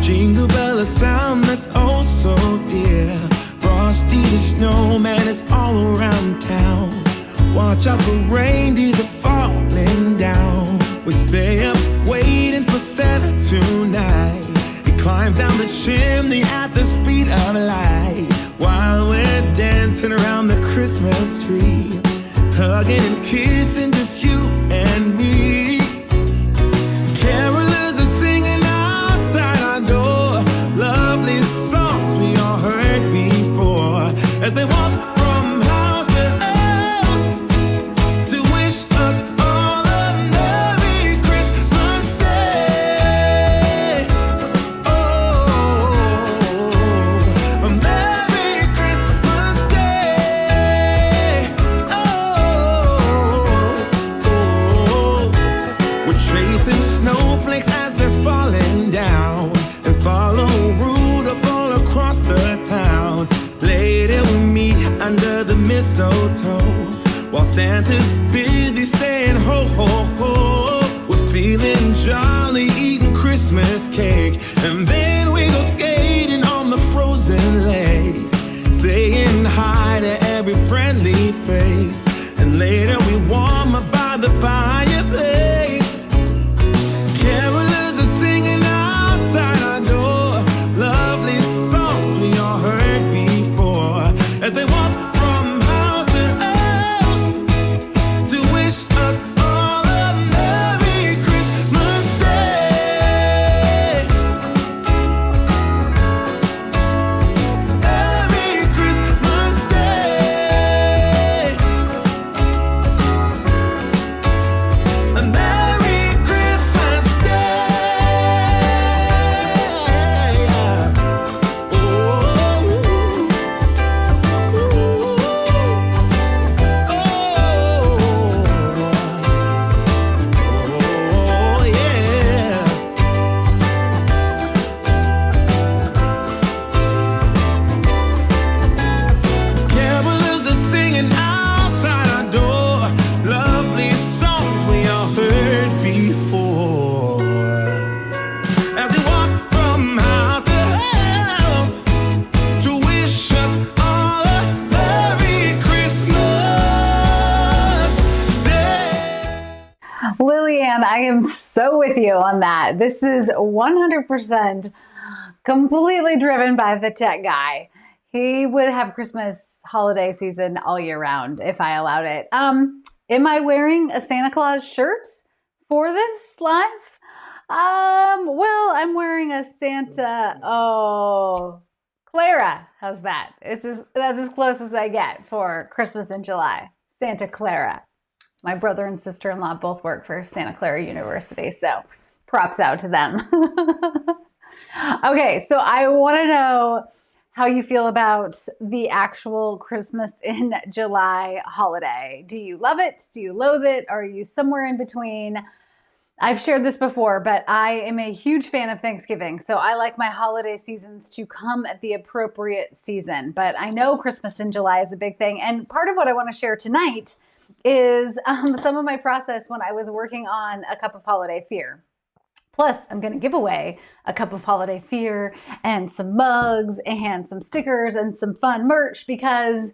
Jingle bell, a sound that's oh so dear. Frosty the snowman is all around town. Watch out for reindeers are falling down. We stay up waiting for Santa tonight. He climbs down the chimney at the speed of light, while we're dancing around the Christmas tree, hugging and kissing just you and me. Carolers are singing outside our door, lovely songs we all heard before, as they walk from house to house to wish us all a Merry Christmas Day. Oh, a Merry Christmas Day. Oh, we're chasing snowflakes as they're falling down, and follow Rudolph all across the town. Later we meet under the mistletoe, while Santa's busy saying ho ho ho. We're feeling jolly, eating Christmas cake, and then we go skating on the frozen lake, saying hi to every friendly face, and later we warm up by the fireplace. Carolers are singing outside our door, lovely songs we all heard before, as they walk from house to house to wish us all a Merry Christmas Day. Merry Christmas Day. A Merry Christmas Day. Oh, oh, yeah. Carolers are singing outside our door, lovely songs we all heard before, as we walk from house to house to wish us all a Merry Christmas Day. Lillian, I am so with you on that. This is 100% completely driven by the tech guy. He would have Christmas holiday season all year round if I allowed it. Am I wearing a Santa Claus shirt for this live? Well, I'm wearing a Santa. Oh, Clara has that. That's as close as I get for Christmas in July. Santa Clara. My brother and sister-in-law both work for Santa Clara University, so props out to them. Okay, so I want to know how you feel about the actual Christmas in July holiday. Do you love it? Do you loathe it? Are you somewhere in between? I've shared this before, but I am a huge fan of Thanksgiving. So I like my holiday seasons to come at the appropriate season. But I know Christmas in July is a big thing. And part of what I want to share tonight is some of my process when I was working on A Cup of Holiday Fear. Plus, I'm going to give away a cup of holiday fear and some mugs and some stickers and some fun merch because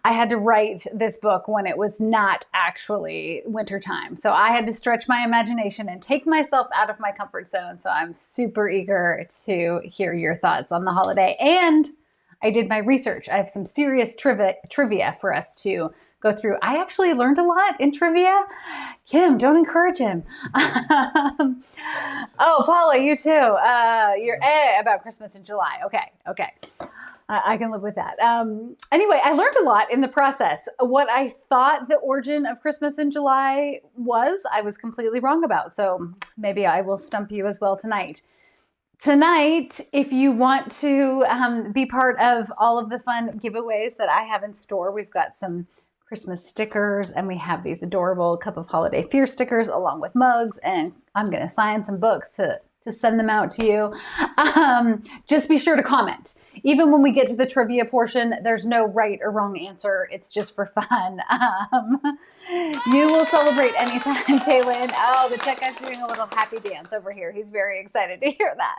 I had to write this book when it was not actually wintertime. So I had to stretch my imagination and take myself out of my comfort zone. So I'm super eager to hear your thoughts on the holiday. And I did my research. I have some serious trivia for us to go through. I actually learned a lot in trivia. Kim, don't encourage him. Oh, Paula, you too. You're about Christmas in July. Okay. I can live with that. Anyway, I learned a lot in the process. What I thought the origin of Christmas in July was, I was completely wrong about. So maybe I will stump you as well tonight. Tonight, if you want to be part of all of the fun giveaways that I have in store, we've got some Christmas stickers and we have these adorable Cup of Holiday Fear stickers along with mugs, and I'm going to sign some books to to send them out to you. Just be sure to comment. Even when we get to the trivia portion, there's no right or wrong answer. It's just for fun. You will celebrate anytime, Taylin. Oh, the tech guy's doing a little happy dance over here. He's very excited to hear that.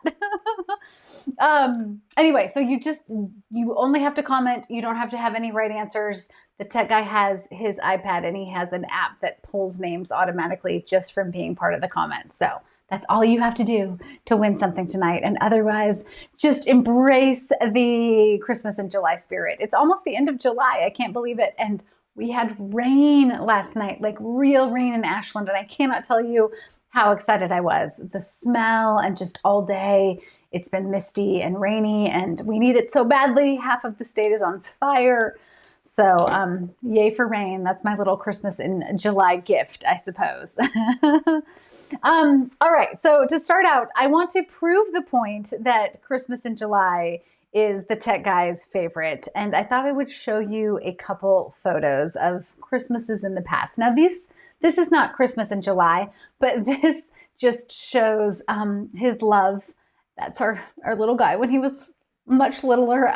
Anyway, so you only have to comment. You don't have to have any right answers. The tech guy has his iPad and he has an app that pulls names automatically just from being part of the comments. So that's all you have to do to win something tonight. And otherwise, just embrace the Christmas in July spirit. It's almost the end of July. I can't believe it. And we had rain last night, like real rain in Ashland. And I cannot tell you how excited I was. The smell and just all day, it's been misty and rainy and we need it so badly. Half of the state is on fire. So yay for rain. That's my little Christmas in July gift, I suppose. All right. So to start out, I want to prove the point that Christmas in July is the tech guy's favorite. And I thought I would show you a couple photos of Christmases in the past. Now, this is not Christmas in July, but this just shows his love. That's our little guy when he was much littler,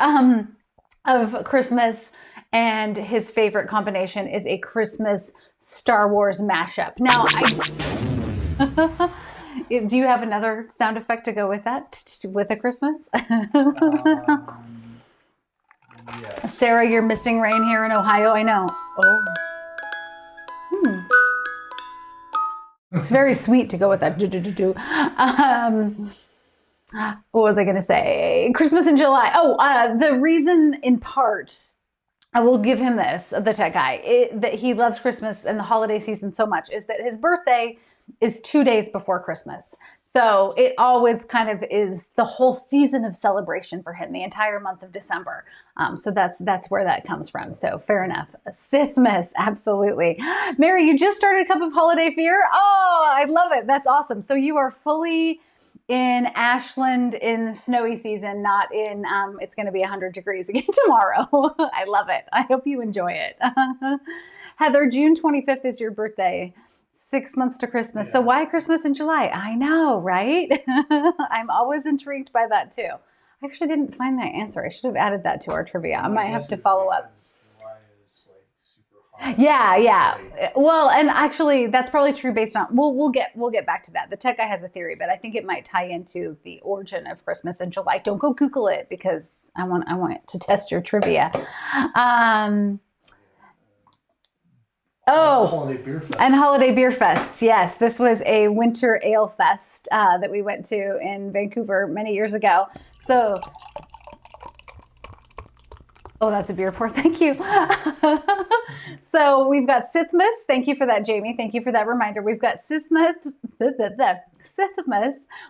of Christmas. And his favorite combination is a Christmas Star Wars mashup. Now, do you have another sound effect to go with that, with a Christmas? Yes. Sarah, you're missing rain here in Ohio. I know. Oh. It's very sweet to go with that. What was I going to say? Christmas in July. Oh, the reason in part, I will give him this, the tech guy, that he loves Christmas and the holiday season so much is that his birthday is 2 days before Christmas. So it always kind of is the whole season of celebration for him, the entire month of December. So that's where that comes from. So fair enough. Sithmas, absolutely. Mary, you just started a cup of holiday fear. Oh, I love it. That's awesome. So you are fully in Ashland in snowy season, not in, it's going to be 100 degrees again tomorrow. I love it. I hope you enjoy it. Heather, June 25th is your birthday. 6 months to Christmas. Yeah. So why Christmas in July? I know, right? I'm always intrigued by that too. I actually didn't find that answer. I should have added that to our trivia. I might have to follow up. Yeah. Well, and actually that's probably true based on, we'll get back to that. The tech guy has a theory, but I think it might tie into the origin of Christmas in July. Don't go Google it because I want to test your trivia. Holiday Beer Fest. And Holiday Beer Fest. Yes, this was a winter ale fest that we went to in Vancouver many years ago. So, oh, that's a beer pour. Thank you. So we've got Sithmas. Thank you for that, Jamie. Thank you for that reminder. We've got Sithmas.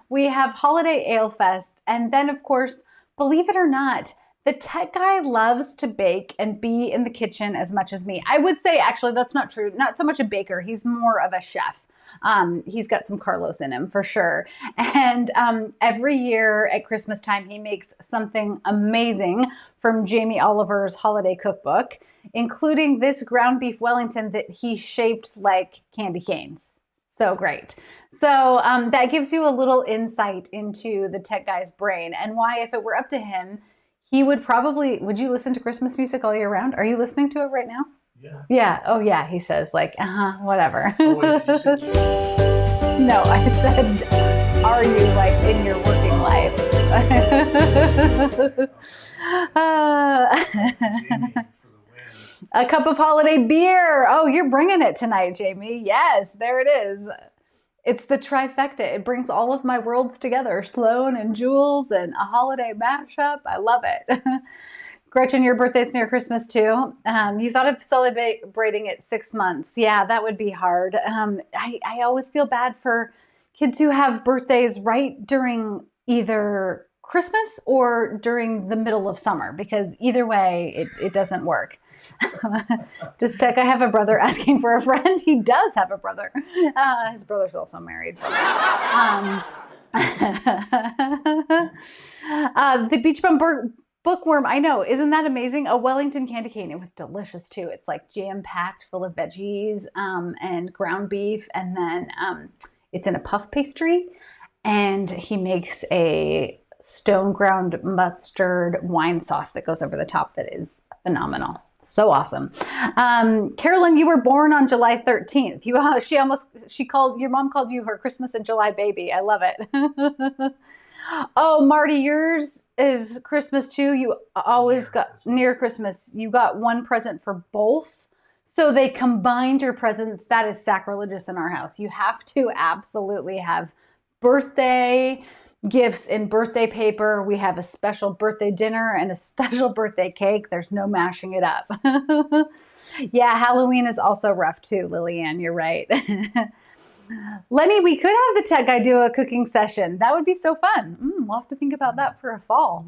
We have Holiday Ale Fest. And then, of course, believe it or not, the tech guy loves to bake and be in the kitchen as much as me. I would say, actually, that's not true. Not so much a baker. He's more of a chef. He's got some Carlos in him for sure. And every year at Christmas time, he makes something amazing from Jamie Oliver's holiday cookbook, including this ground beef Wellington that he shaped like candy canes. So great. So that gives you a little insight into the tech guy's brain and why, if it were up to him, he would probably, would you listen to Christmas music all year round? Are you listening to it right now? Yeah. Yeah. Oh yeah. He says like, whatever. Oh, wait, you said No, I said, are you like in your working life? A cup of holiday beer. Oh, you're bringing it tonight, Jamie. Yes, there it is. It's the trifecta. It brings all of my worlds together. Sloan and Jules and a holiday mashup. I love it. Gretchen, your birthday's near Christmas too. You thought of celebrating it 6 months. Yeah, that would be hard. I always feel bad for kids who have birthdays right during either Christmas or during the middle of summer, because either way, it doesn't work. Just tech, I have a brother asking for a friend. He does have a brother. His brother's also married. The Beach Bum Bookworm, I know. Isn't that amazing? A Wellington candy cane. It was delicious too. It's like jam-packed full of veggies and ground beef. And then it's in a puff pastry. and he makes a stone ground mustard wine sauce that goes over the top that is phenomenal. So awesome. Carolyn, you were born on July 13th. Your mom called you her Christmas in July baby. I love it. Oh, Marty, yours is Christmas too. You always got near Christmas. You got one present for both. So they combined your presents. That is sacrilegious in our house. You have to absolutely have birthday gifts in birthday paper. We have a special birthday dinner and a special birthday cake. There's no mashing it up. Yeah, Halloween is also rough too, Lillian. You're right. Lenny, we could have the tech guy do a cooking session. That would be so fun. We'll have to think about that for a fall.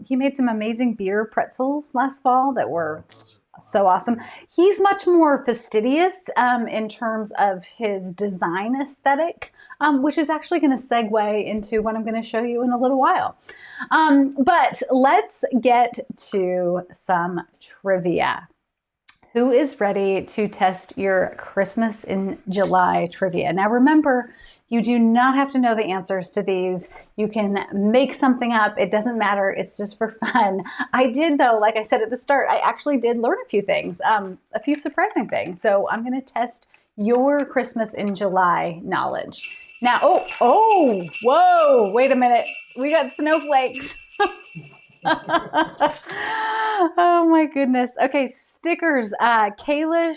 He made some amazing beer pretzels last fall that were so awesome. He's much more fastidious in terms of his design aesthetic, which is actually going to segue into what I'm going to show you in a little while. But let's get to some trivia. Who is ready to test your Christmas in July trivia? Now remember, you do not have to know the answers to these. You can make something up. It doesn't matter. It's just for fun. I did, though, like I said at the start, I actually did learn a few things, a few surprising things. So I'm going to test your Christmas in July knowledge. Now, whoa, wait a minute. We got snowflakes. Oh my goodness. Okay, stickers. Kayla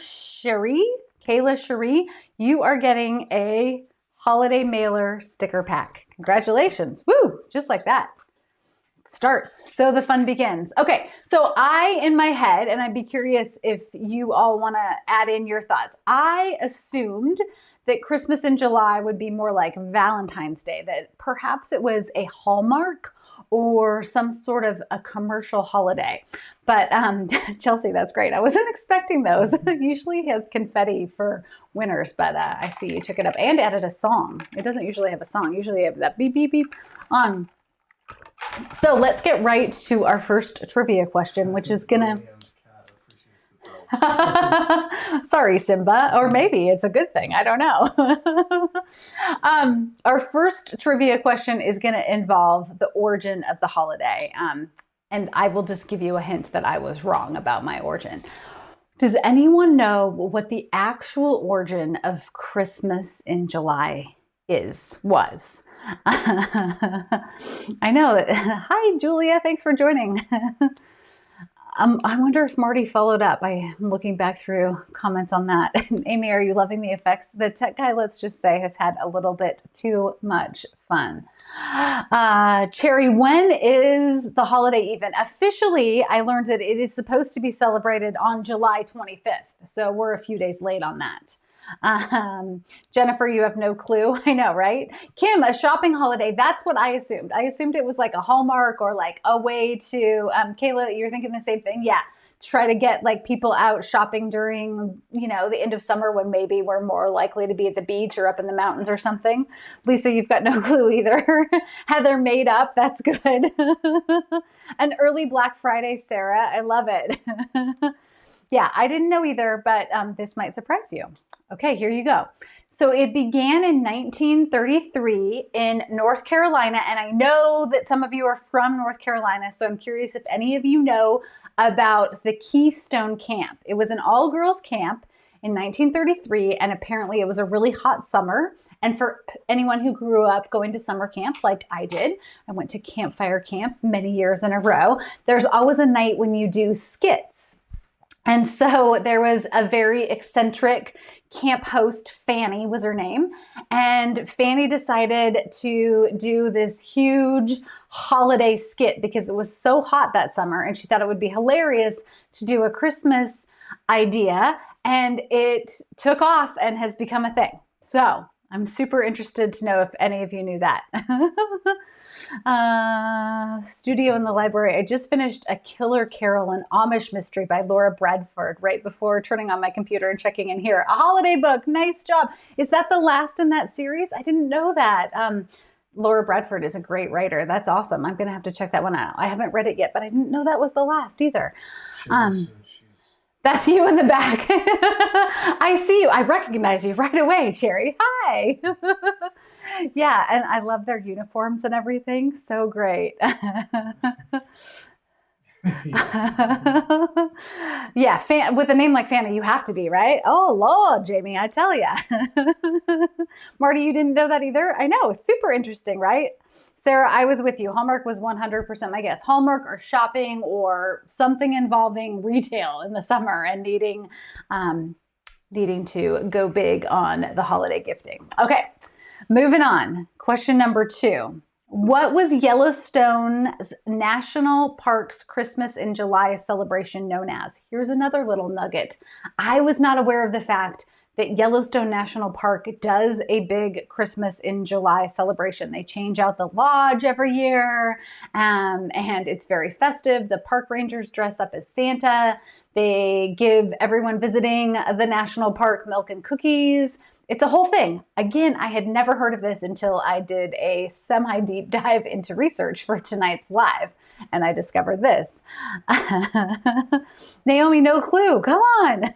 Cherie, you are getting a holiday mailer sticker pack. Congratulations. Woo, just like that. It starts. So the fun begins. Okay, so in my head, and I'd be curious if you all want to add in your thoughts. I assumed that Christmas in July would be more like Valentine's Day, that perhaps it was a Hallmark or some sort of a commercial holiday. But Chelsea, that's great. I wasn't expecting those. Usually he has confetti for winners, but I see you took it up and added a song. It doesn't usually have a song. Usually you have that beep, beep, beep on. So let's get right to our first trivia question, which is gonna... Sorry, Simba, or maybe it's a good thing. I don't know. Our first trivia question is going to involve the origin of the holiday. And I will just give you a hint that I was wrong about my origin. Does anyone know what the actual origin of Christmas in July was? I know that. Hi, Julia. Thanks for joining. I wonder if Marty followed up by looking back through comments on that. Amy, are you loving the effects? The tech guy, let's just say, has had a little bit too much fun. Cherry, when is the holiday even? Officially, I learned that it is supposed to be celebrated on July 25th. So we're a few days late on that. Jennifer, you have no clue. I know, right? Kim, a shopping holiday. That's what I assumed. I assumed it was like a Hallmark or like a way to, Kayla, you're thinking the same thing? Yeah. Try to get like people out shopping during, the end of summer when maybe we're more likely to be at the beach or up in the mountains or something. Lisa, you've got no clue either. Heather made up. That's good. An early Black Friday, Sarah. I love it. Yeah, I didn't know either, but this might surprise you. Okay, here you go. So it began in 1933 in North Carolina, and I know that some of you are from North Carolina, so I'm curious if any of you know about the Keystone Camp. It was an all-girls camp in 1933, and apparently it was a really hot summer. And for anyone who grew up going to summer camp like I did, I went to campfire camp many years in a row. There's always a night when you do skits. And so there was a very eccentric camp host, Fanny was her name. And Fanny decided to do this huge holiday skit because it was so hot that summer. And she thought it would be hilarious to do a Christmas idea. And it took off and has become a thing. So I'm super interested to know if any of you knew that. Studio in the library. I just finished A Killer Carol, an Amish mystery by Laura Bradford right before turning on my computer and checking in here. A holiday book. Nice job. Is that the last in that series? I didn't know that. Laura Bradford is a great writer. That's awesome. I'm going to have to check that one out. I haven't read it yet, but I didn't know that was the last either. That's you in the back. I see you. I recognize you right away, Cherry. Hi. Yeah, and I love their uniforms and everything. So great. Yeah, with a name like Fanta, you have to be, right? Oh, Lord, Jamie, I tell ya. Marty, you didn't know that either? I know, super interesting, right? Sarah, I was with you. Hallmark was 100% my guess. Hallmark or shopping or something involving retail in the summer and needing to go big on the holiday gifting. Okay, moving on. Question number 2. What was Yellowstone's National Park's Christmas in July celebration known as? Here's another little nugget. I was not aware of the fact that Yellowstone National Park does a big Christmas in July celebration. They change out the lodge every year, and it's very festive. The park rangers dress up as Santa. They give everyone visiting the national park milk and cookies. It's a whole thing. Again, I had never heard of this until I did a semi-deep dive into research for tonight's live, and I discovered this. Naomi, no clue. Come on.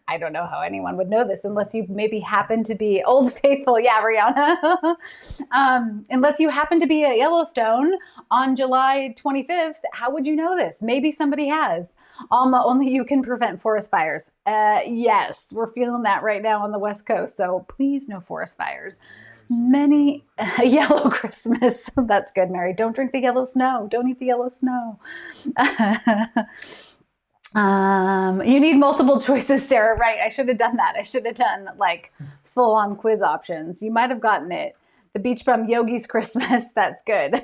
I don't know how anyone would know this unless you maybe happen to be Old Faithful. Yeah, Rihanna. Unless you happen to be at Yellowstone on July 25th, how would you know this? Maybe somebody has. Alma, only you can prevent forest fires. Yes, we're feeling that right now on the West Coast. So please, no forest fires. Many yellow Christmas. That's good, Mary. Don't drink the yellow snow. Don't eat the yellow snow. You need multiple choices, Sarah. Right. I should have done that. I should have done like full on quiz options. You might have gotten it. The Beach Bum Yogi's Christmas. That's good.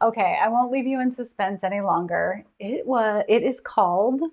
Okay. I won't leave you in suspense any longer. It is called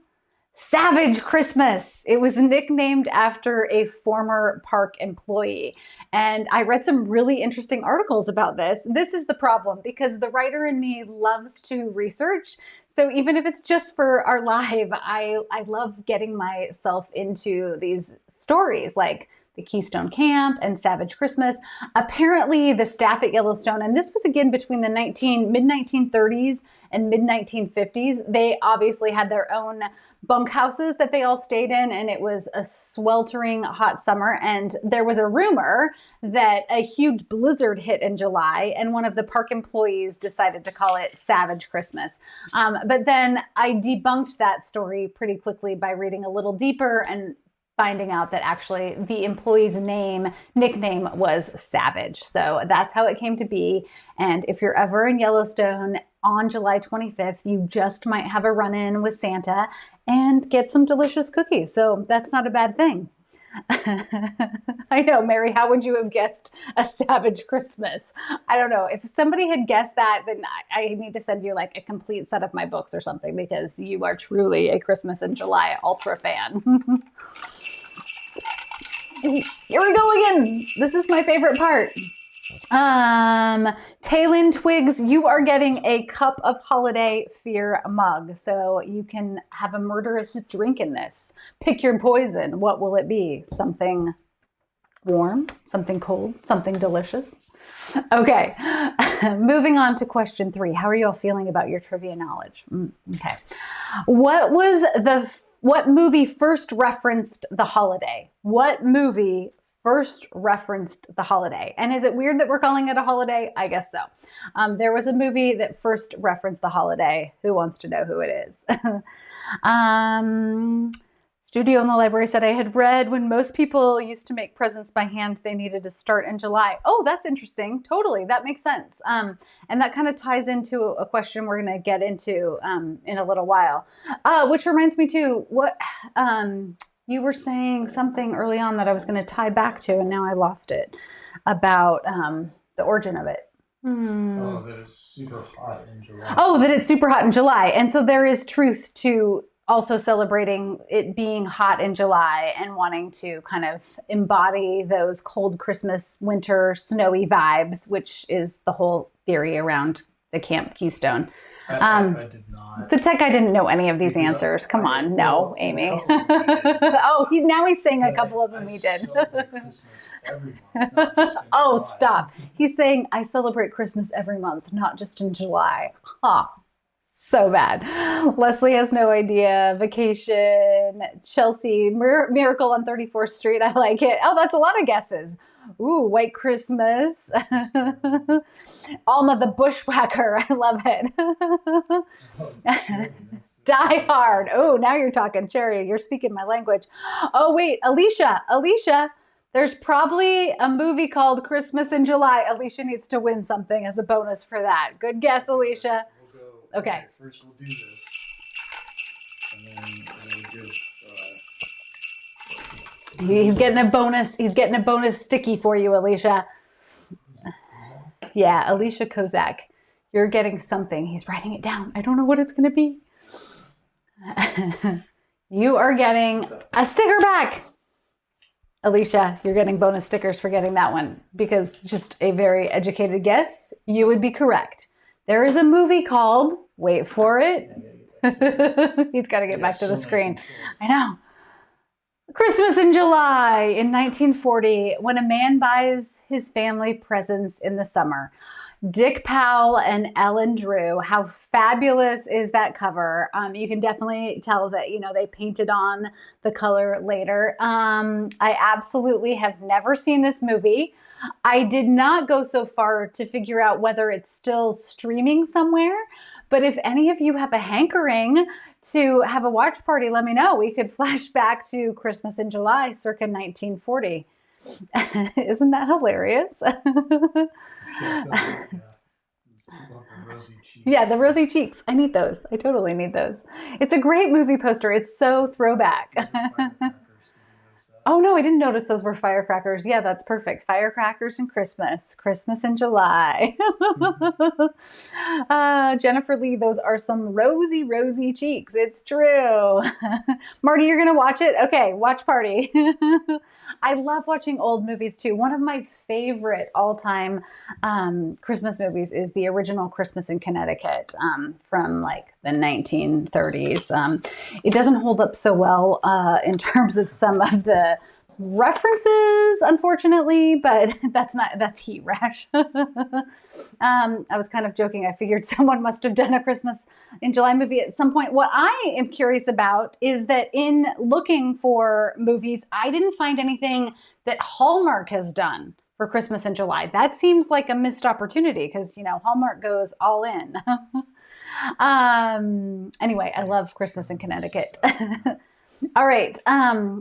Savage Christmas. It was nicknamed after a former park employee. And I read some really interesting articles about this. This is the problem because the writer in me loves to research. So even if it's just for our live, I love getting myself into these stories like the Keystone Camp and Savage Christmas. Apparently the staff at Yellowstone, and this was again between the mid-1930s and mid-1950s, they obviously had their own bunkhouses that they all stayed in, and it was a sweltering hot summer, and there was a rumor that a huge blizzard hit in July, and one of the park employees decided to call it Savage Christmas. But then I debunked that story pretty quickly by reading a little deeper and finding out that actually the employee's nickname was Savage. So that's how it came to be. And if you're ever in Yellowstone on July 25th, you just might have a run-in with Santa and get some delicious cookies. So that's not a bad thing. I know, Mary, how would you have guessed a Savage Christmas? I don't know. If somebody had guessed that, then I need to send you like a complete set of my books or something because you are truly a Christmas in July ultra fan. Here we go again. This is my favorite part. Taylin Twigs, you are getting a cup of holiday fear mug. So you can have a murderous drink in this. Pick your poison. What will it be? Something warm, something cold, something delicious. Okay. Moving on to question 3. How are you all feeling about your trivia knowledge? Okay. What movie first referenced the holiday? What movie first referenced the holiday? And is it weird that we're calling it a holiday? I guess so. There was a movie that first referenced the holiday. Who wants to know who it is? Studio in the library said I had read when most people used to make presents by hand, they needed to start in July. Oh, that's interesting. Totally. That makes sense. And that kind of ties into a question we're going to get into in a little while, which reminds me too, what you were saying something early on that I was going to tie back to, and now I lost it, about the origin of it. Oh, that it's super hot in July. Oh, that it's super hot in July. And so there is truth to also celebrating it being hot in July and wanting to kind of embody those cold Christmas, winter, snowy vibes, which is the whole theory around the Camp Keystone. I did not. The tech guy didn't know any of these answers. Come on. No, Amy. Oh, now he's saying a couple of them he did. Oh, stop. He's saying, I celebrate Christmas every month, not just in July. Ha. So bad. Leslie has no idea. Vacation, Chelsea, Miracle on 34th Street. I like it. Oh, that's a lot of guesses. Ooh, White Christmas. Alma the Bushwhacker. I love it. Die Hard. Oh, now you're talking, Cherry. You're speaking my language. Oh, wait, Alicia, there's probably a movie called Christmas in July. Alicia needs to win something as a bonus for that. Good guess, Alicia. We'll go, Okay. First we'll do this. And then we'll give, He's getting a bonus. He's getting a bonus sticky for you, Alicia. Yeah, Alicia Kozak. You're getting something. He's writing it down. I don't know what it's going to be. You are getting a sticker back. Alicia, you're getting bonus stickers for getting that one because just a very educated guess. You would be correct. There is a movie called, wait for it. He's got to get back to the screen. I know. Christmas in July in 1940, when a man buys his family presents in the summer. Dick Powell and Ellen Drew. How fabulous is that cover? You can definitely tell that, they painted on the color later. I absolutely have never seen this movie. I did not go so far to figure out whether it's still streaming somewhere, but if any of you have a hankering to have a watch party, let me know. We could flash back to Christmas in July, circa 1940. Isn't that hilarious? Yeah, the rosy cheeks. I need those. I totally need those. It's a great movie poster. It's so throwback. Oh, no, I didn't notice those were firecrackers. Yeah, that's perfect. Firecrackers and Christmas. Christmas in July. Jennifer Lee, those are some rosy, rosy cheeks. It's true. Marty, you're going to watch it? Okay, watch party. I love watching old movies, too. One of my favorite all-time Christmas movies is the original Christmas in Connecticut from, like, the 1930s. It doesn't hold up so well in terms of some of the references, unfortunately, but that's Heat Rash. I was kind of joking. I figured someone must have done a Christmas in July movie at some point. What I am curious about is that in looking for movies, I didn't find anything that Hallmark has done for Christmas in July. That seems like a missed opportunity because, Hallmark goes all in. Anyway, I love Christmas in Connecticut. All right.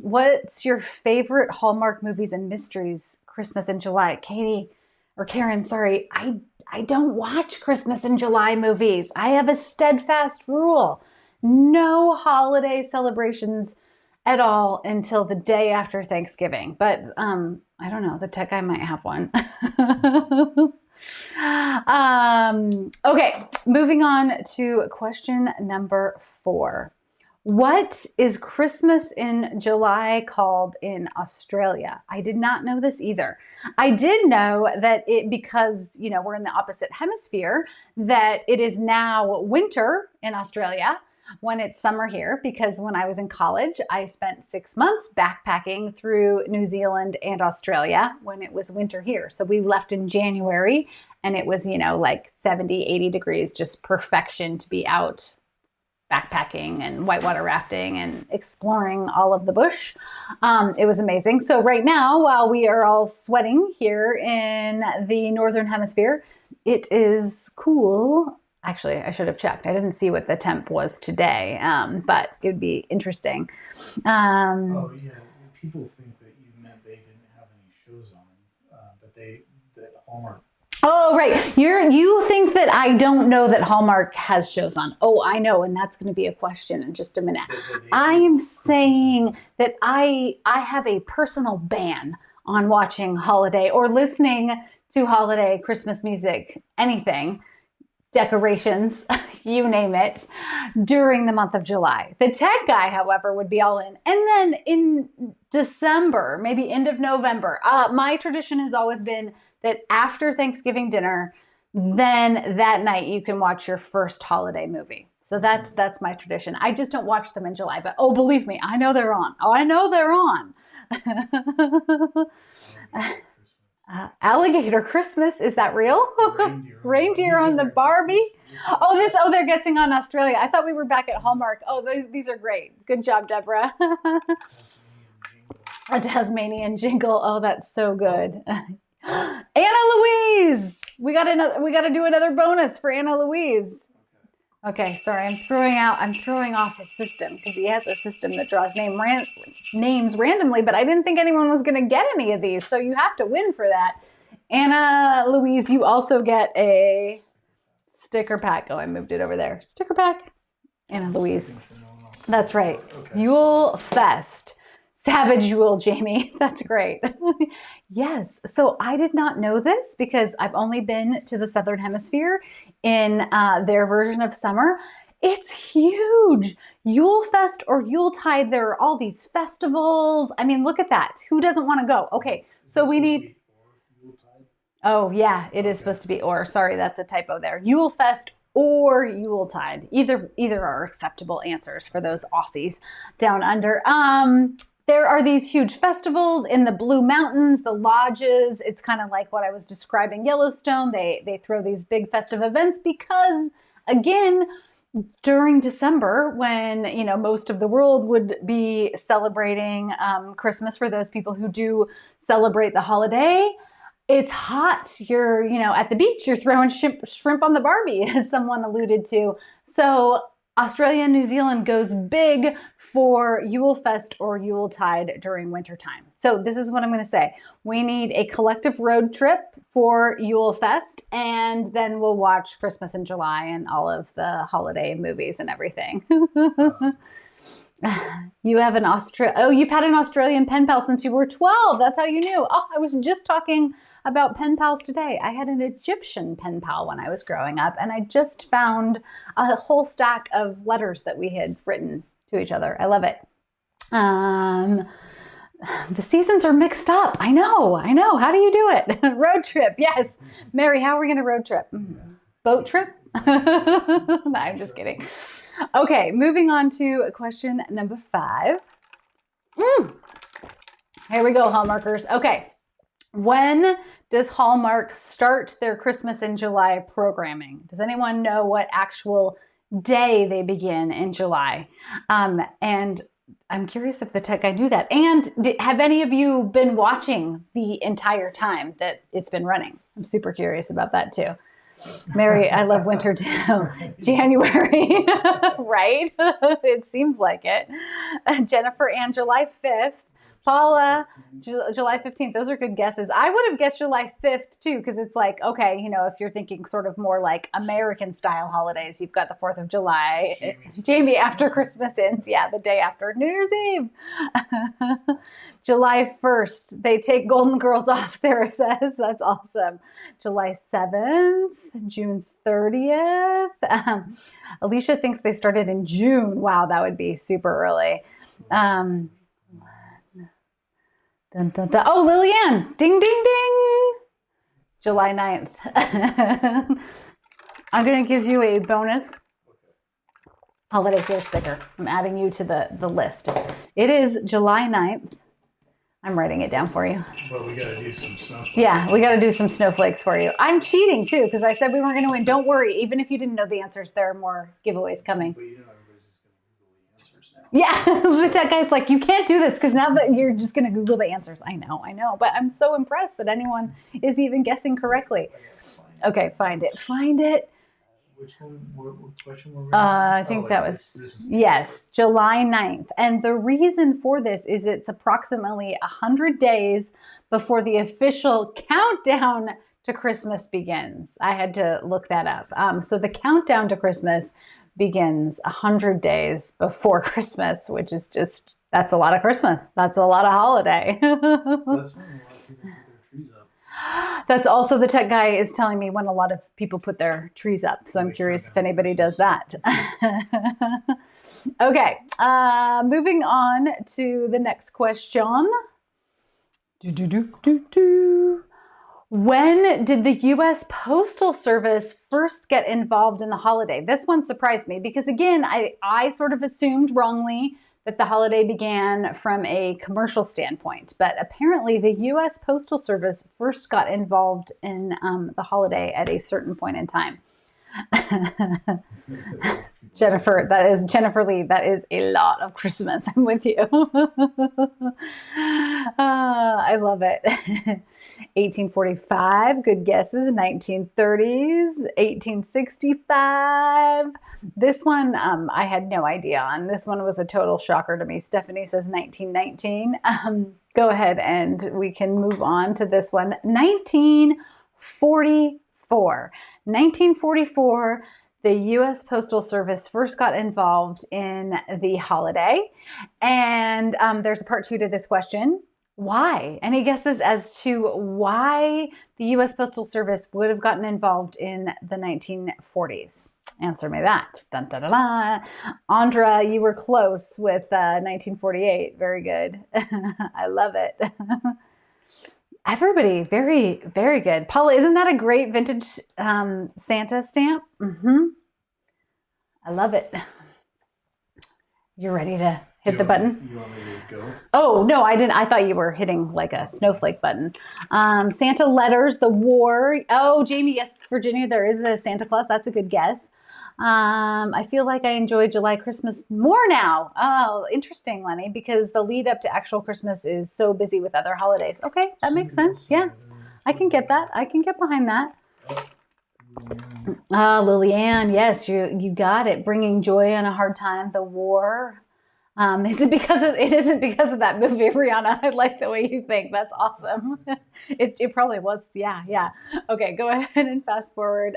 What's your favorite Hallmark movies and mysteries Christmas in July? Katie or Karen, sorry. I don't watch Christmas in July movies. I have a steadfast rule. No holiday celebrations at all until the day after Thanksgiving. But I don't know. The tech guy might have one. Okay, moving on to question number 4. What is Christmas in July called in Australia? I did not know this either. I did know that because, we're in the opposite hemisphere, that it is now winter in Australia when it's summer here, because when I was in college, I spent 6 months backpacking through New Zealand and Australia when it was winter here. So we left in January and it was, like 70, 80 degrees, just perfection to be out backpacking and whitewater rafting and exploring all of the bush. It was amazing. So right now, while we are all sweating here in the Northern Hemisphere, it is cool. Actually, I should have checked. I didn't see what the temp was today, but it would be interesting. Oh, yeah. People think that you meant they didn't have any shows on, but that Hallmark. Oh, right. You think that I don't know that Hallmark has shows on. Oh, I know. And that's going to be a question in just a minute. I am saying that I have a personal ban on watching holiday or listening to holiday Christmas music, anything, decorations, you name it, during the month of July. The tech guy, however, would be all in. And then in December, maybe end of November, my tradition has always been that after Thanksgiving dinner, then that night you can watch your first holiday movie. So that's my tradition. I just don't watch them in July, but oh, believe me, I know they're on. Oh, I know they're on. Alligator Christmas, is that real? Reindeer on the Barbie. Oh, they're guessing on Australia. I thought we were back at Hallmark. Oh, these are great. Good job, Deborah. A Tasmanian jingle. Oh, that's so good. Anna Louise. We got to do another bonus for Anna Louise. Okay, sorry, I'm throwing off his system because he has a system that draws names randomly, but I didn't think anyone was going to get any of these, so you have to win for that. Anna Louise, you also get a sticker pack. Oh, I moved it over there. Sticker pack. Anna Louise. That's right. Okay. Yule Fest. Savage Yule, Jamie. That's great. Yes. So I did not know this because I've only been to the Southern Hemisphere in their version of summer. It's huge. Yule Fest or Yuletide. There are all these festivals. I mean, look at that. Who doesn't want to go? Okay. So we need. Oh, yeah. It is supposed to be or. Sorry, that's a typo there. Yule Fest or Yuletide. Either are acceptable answers for those Aussies down under. There are these huge festivals in the Blue Mountains, the lodges. It's kind of like what I was describing Yellowstone. They throw these big festive events because, again, during December, when most of the world would be celebrating Christmas for those people who do celebrate the holiday, it's hot. You're at the beach. You're throwing shrimp on the Barbie, as someone alluded to. So Australia and New Zealand goes big for Yule Fest or Yuletide during wintertime. So this is what I'm going to say. We need a collective road trip for Yule Fest, and then we'll watch Christmas in July and all of the holiday movies and everything. You have you've had an Australian pen pal since you were 12. That's how you knew. Oh, I was just talking about pen pals today. I had an Egyptian pen pal when I was growing up, and I just found a whole stack of letters that we had written to each other. I love it. The seasons are mixed up. I know. How do you do it? Road trip. Yes. Mary, how are we going to road trip? Boat trip? No, I'm just kidding. Okay, moving on to question number 5. Here we go, Hallmarkers. Okay. When does Hallmark start their Christmas in July programming? Does anyone know what actual day they begin in July? And I'm curious if the tech guy knew that. And have any of you been watching the entire time that it's been running? I'm super curious about that too. Mary, I love winter too. January, right? It seems like it. Jennifer, and July 5th. Paula, July 15th. Those are good guesses. I would have guessed July 5th too, because it's like, okay, if you're thinking sort of more like American style holidays, you've got the 4th of July. Jamie, after Christmas ends. Yeah, the day after New Year's Eve. July 1st, they take Golden Girls off, Sarah says. That's awesome. July 7th, June 30th. Alicia thinks they started in June. Wow, that would be super early. Dun, dun, dun. Oh, Lillian. Ding, ding, ding. July 9th. I'm going to give you a bonus holiday fear sticker. I'm adding you to the list. It is July 9th. I'm writing it down for you. But we got to do some snowflakes. Yeah, we got to do some snowflakes for you. I'm cheating too because I said we weren't going to win. Don't worry. Even if you didn't know the answers, there are more giveaways coming. But everybody's just going to Google the answers now. Yeah, the tech guy's like, you can't do this because now that you're just going to Google the answers. I know. But I'm so impressed that anyone is even guessing correctly. Okay, find it. Which one? What question were we I think that was, yes, July 9th. And the reason for this is it's approximately 100 days before the official countdown to Christmas begins. I had to look that up. So the countdown to Christmas begins 100 days before Christmas, which is just, that's a lot of Christmas. That's a lot of holiday. That's when a lot of people put their trees up. That's also the tech guy is telling me when a lot of people put their trees up. So I'm curious if anybody does that. Okay, moving on to the next question. When did the U.S. Postal Service first get involved in the holiday? This one surprised me because, again, I sort of assumed wrongly that the holiday began from a commercial standpoint, but apparently the U.S. Postal Service first got involved in the holiday at a certain point in time. Jennifer, that is Jennifer Lee. That is a lot of Christmas. I'm with you. I love it. 1845, good guesses. 1930s, 1865. This one I had no idea on. This one was a total shocker to me. Stephanie says 1919. Go ahead and we can move on to this one. 1944. 1944. The U.S. Postal Service first got involved in the holiday. And there's a part 2 to this question. Why? Any guesses as to why the U.S. Postal Service would have gotten involved in the 1940s? Answer me that. Dun, dun, dun, dun. Andra, you were close with 1948. Very good. I love it. Everybody, very, very good. Paula, isn't that a great vintage Santa stamp? I love it. You're ready to hit the button? You want me to go? Oh, no, I didn't. I thought you were hitting like a snowflake button. Santa letters, the war. Oh, Jamie, yes, Virginia, there is a Santa Claus. That's a good guess. I feel like I enjoy July Christmas more now. Oh, interesting, Lenny, because the lead up to actual Christmas is so busy with other holidays. Okay, that makes sense. Yeah, I can get that. I can get behind that. Lilianne, yes, you got it. Bringing joy on a hard time, the war. Is it because of, it isn't because of that movie, Brianna? I like the way you think. That's awesome. It probably was. Yeah. Okay, go ahead and fast forward.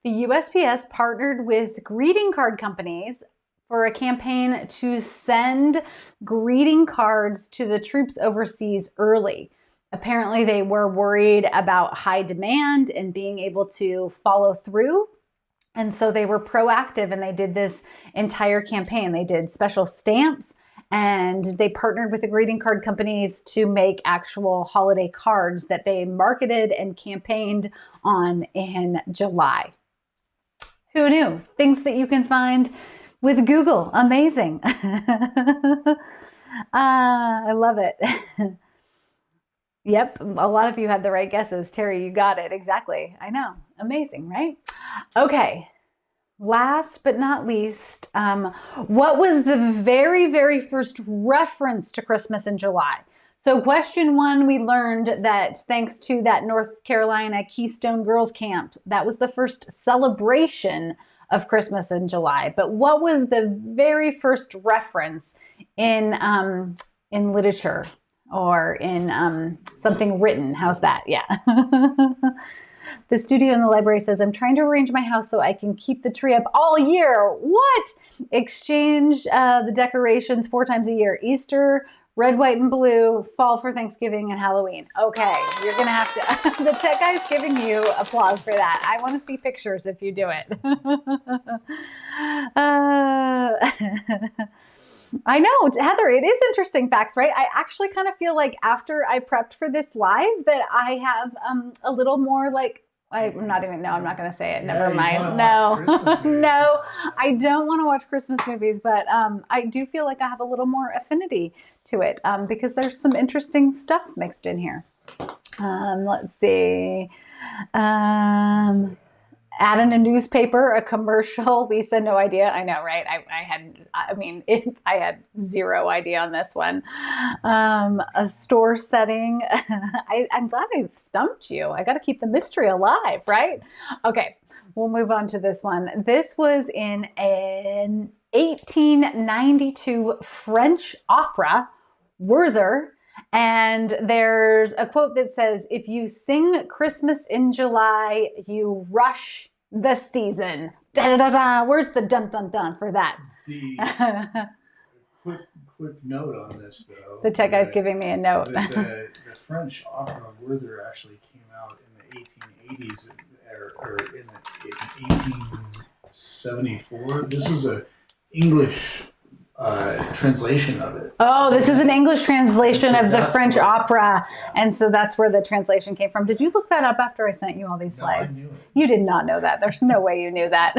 The USPS partnered with greeting card companies for a campaign to send greeting cards to the troops overseas early. Apparently, they were worried about high demand and being able to follow through. And so they were proactive and they did this entire campaign. They did special stamps and they partnered with the greeting card companies to make actual holiday cards that they marketed and campaigned on in July. Who knew? Things that you can find with Google. Amazing. I love it. Yep, a lot of you had the right guesses. Terry, you got it. Exactly. I know. Amazing, right? Okay. Last but not least, what was the very, very first reference to Christmas in July? So question 1, we learned that thanks to that North Carolina Keystone Girls Camp, that was the first celebration of Christmas in July. But what was the very first reference in literature or in something written? How's that? Yeah. The studio in the library says, I'm trying to arrange my house so I can keep the tree up all year. What? Exchange the decorations 4 times a year. Easter, red, white, and blue, fall for Thanksgiving, and Halloween. Okay, you're going to have to, the tech guy's giving you applause for that. I want to see pictures if you do it. I know, Heather, it is interesting facts, right? I actually kind of feel like after I prepped for this live that I have a little more like, I'm not going to say it. Never mind. No, no, I don't want to watch Christmas movies, but I do feel like I have a little more affinity to it because there's some interesting stuff mixed in here. Let's see. Add in a newspaper, a commercial. Lisa, no idea. I know, right? I had zero idea on this one. A store setting. I'm glad I stumped you. I got to keep the mystery alive, right? Okay, we'll move on to this one. This was in an 1892 French opera, Werther. And there's a quote that says, if you sing Christmas in July, you rush the season. Da, da, da, da. Where's the dun, dun, dun for that? The quick note on this, though. The tech guy's giving me a note. The French opera Werther actually came out in the 1880s or in 1874. This was a English translation of it. Oh, this is an English translation So of the that's French what- opera. And so that's where the translation came from. Did you look that up after I sent you all these No, I slides? knew it. You did not know that. There's no way you knew that.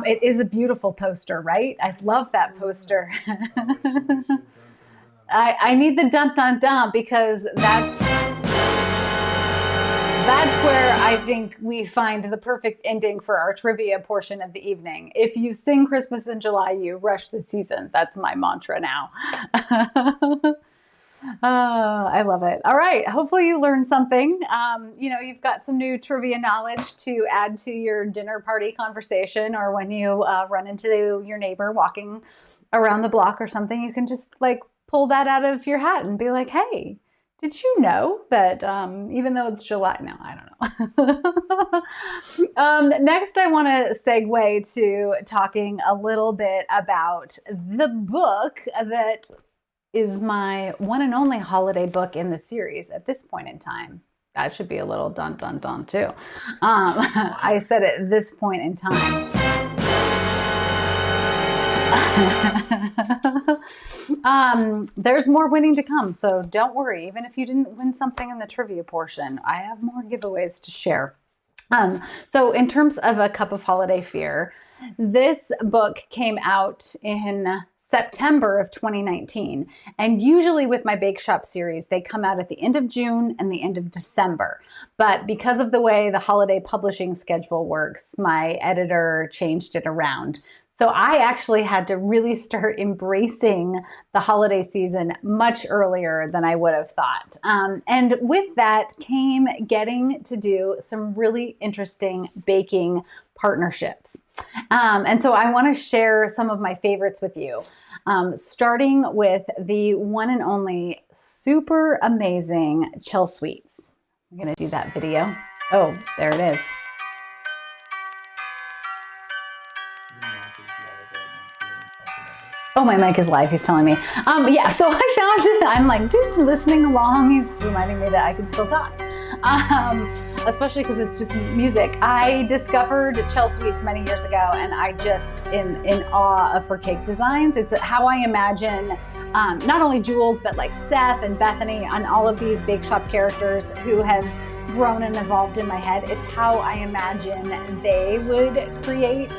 It is a beautiful poster, right? I love that poster. Oh, it's so dun, dun, dun. I need the dun dun dun because that's where I think we find the perfect ending for our trivia portion of the evening. If you sing Christmas in July, you rush the season. That's my mantra now. I love it. All right. Hopefully you learned something. You've got some new trivia knowledge to add to your dinner party conversation, or when you run into your neighbor walking around the block or something, you can just like pull that out of your hat and be like, hey, did you know that even though it's July? No, I don't know. Next, I want to segue to talking a little bit about the book that is my one and only holiday book in the series at this point in time. That should be a little dun dun dun too. I said at this point in time. There's more winning to come, so don't worry. Even if you didn't win something in the trivia portion, I have more giveaways to share. So in terms of A Cup of Holiday Fear, this book came out in September of 2019. And usually with my Bake Shop series, they come out at the end of June and the end of December. But because of the way the holiday publishing schedule works, my editor changed it around. So I actually had to really start embracing the holiday season much earlier than I would have thought. And with that came getting to do some really interesting baking partnerships. And so I want to share some of my favorites with you, starting with the one and only super amazing Chill Sweets. I'm going to do that video. Oh, there it is. Oh, my mic is live. He's telling me. Yeah, so I found it. I'm like, dude, listening along. He's reminding me that I can still talk. Especially because it's just music. I discovered Chill Sweets many years ago, and I just in awe of her cake designs. It's how I imagine not only Jules, but like Steph and Bethany and all of these Bake Shop characters who have grown and evolved in my head. It's how I imagine they would create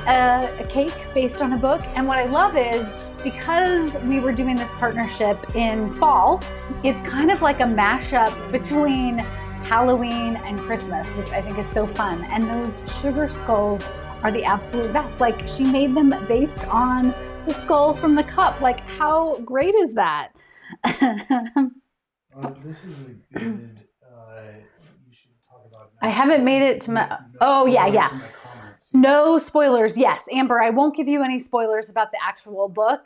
a cake based on a book. And what I love is, because we were doing this partnership in fall, it's kind of like a mashup between Halloween and Christmas, which I think is so fun. And those sugar skulls are the absolute best. Like, she made them based on the skull from the cup. Like, how great is that? This is a good, you should talk about. I haven't made it to my, oh yeah. No spoilers. Yes, Amber, I won't give you any spoilers about the actual book.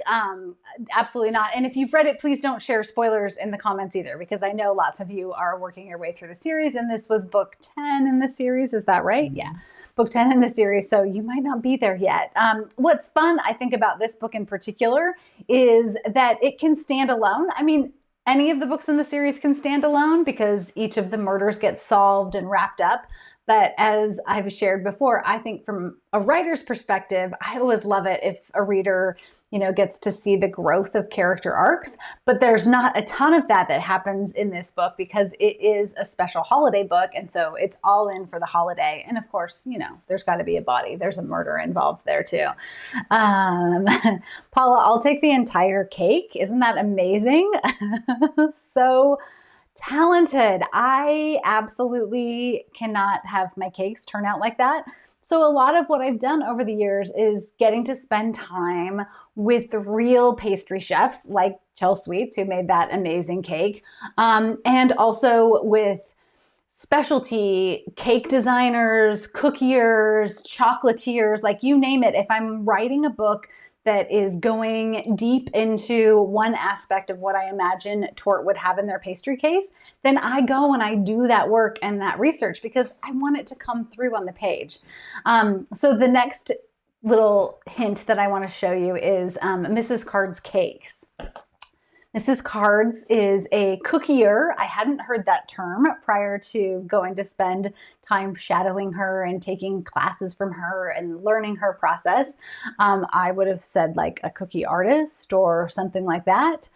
Absolutely not. And if you've read it, please don't share spoilers in the comments either, because I know lots of you are working your way through the series, and this was book 10 in the series. Is that right? Yeah, book 10 in the series. So you might not be there yet. What's fun, I think, about this book in particular is that it can stand alone. I mean, any of the books in the series can stand alone because each of the murders gets solved and wrapped up. But as I've shared before, I think from a writer's perspective, I always love it if a reader, gets to see the growth of character arcs. But there's not a ton of that happens in this book because it is a special holiday book. And so it's all in for the holiday. And of course, there's got to be a body. There's a murder involved there too. Paula, I'll take the entire cake. Isn't that amazing? So talented. I absolutely cannot have my cakes turn out like that. So a lot of what I've done over the years is getting to spend time with real pastry chefs like Chill Sweets, who made that amazing cake, and also with specialty cake designers, cookiers, chocolatiers, like you name it. If I'm writing a book that is going deep into one aspect of what I imagine Tort would have in their pastry case, then I go and I do that work and that research because I want it to come through on the page. So the next little hint that I want to show you is Mrs. Card's cakes. Mrs. Cards is a cookier. I hadn't heard that term prior to going to spend time shadowing her and taking classes from her and learning her process. I would have said like a cookie artist or something like that.